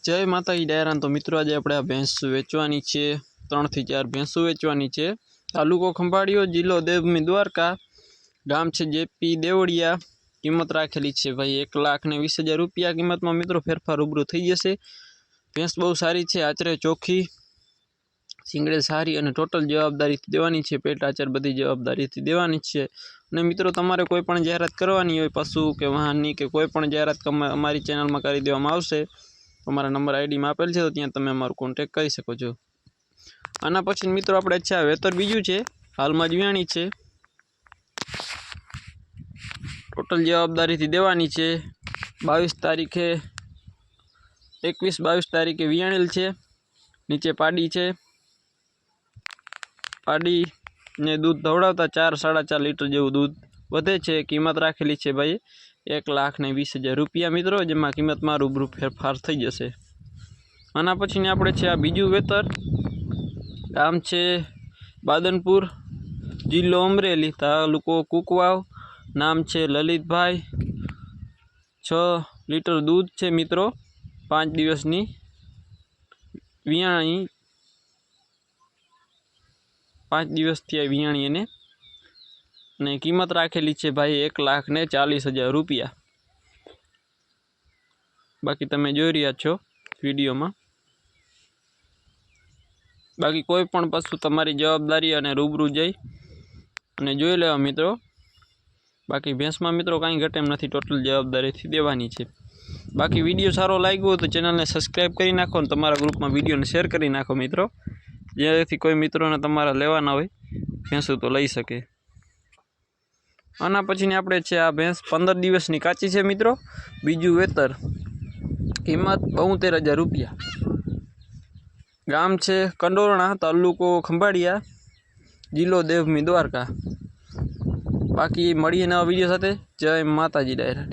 जय माताजी डायरा। तो मित्रों आज अपने भैंस वेचवानी छे 3 થી 4 भैंसों वेचवानी छे। तालुको खंभाळियो, जिल्लो देवभूमि द्वारका, गाम छे जेपी देवड़िया। किंमत राखेली छे भाई 1,20,000 रुपया। किंमत में मित्रों फेरफार रूबरू थई जशे। भैंस बहुत सारी छे, आचरे चोखी, सींगड़े सारी और टोटल जवाबदारी देवानी छे। पेट आचर बधी जवाबदारी देवानी छे। ने मित्रों तमारे कोईपण जाहेरात करवानी होय पशु के वाहननी के कोईपण जाहेरात अमारी चेनल में करी देवामां आवशे। अमारा नंबर आईडी में आपेल है, तो त्यां तमे अमारो कॉन्टेक्ट करी सको छो। आना पछी मित्रों आपणे छे वेतर बीजू छे, हाल में ज व्याणी छे। टोटल जवाबदारी थी देवानी छे। 22 तारीखे 21-22 तारीखे व्याणेल छे। नीचे पाडी छे। पाडी ने दूध धवड़ावता 4-4.5 लीटर जेवुं दूध वधे छे। किंमत राखेली छे भाई 1,20,000 रुपया मित्रों, जेमां किंमत में रूबरू फेरफार थई जशे। आना पछी आपणे छे आ बीजू वेतर। गाम छे बादनपुर, जिल्लो अमरेली, तालुको कुकवाव। नाम छे ललित भाई। 6 लीटर दूध छे मित्रों। 5 दिवसनी वियाणी, 5 दिवस थी वियाणी ने। ने किंमत राखेली छे भाई 1,40,000 रुपया। बाकी तमे जोई रह्या छो विडियो में। बाकी कोईपण पशु तमारी जवाबदारी अने रूबरू जई अने जोई लेवा मित्रों। बाकी भैंस में मित्रों कहीं घटे एम नथी, टोटल जवाबदारी थी देवानी छे। बाकी विडियो सारो लाग्यो तो चेनल ने सब्सक्राइब करी नाखो, तमारा ग्रुप में विडियो ने शेर करी नाखो मित्रों, जेथी कोई मित्रों ने तमारा लेवाना होय भैंसों तो लई सके। आना पछी आपणे छे आ भैंस 15 दिवसनी काची छे मित्रों। बीजू वेतर। किंमत 72,000 रुपया। गाम छे कंडोरणा, तालुको खंभाळिया, जिल्लो देवभूमि द्वारका। बाकी मळीए नवा विडियो साथे। जय माताजी डायरा।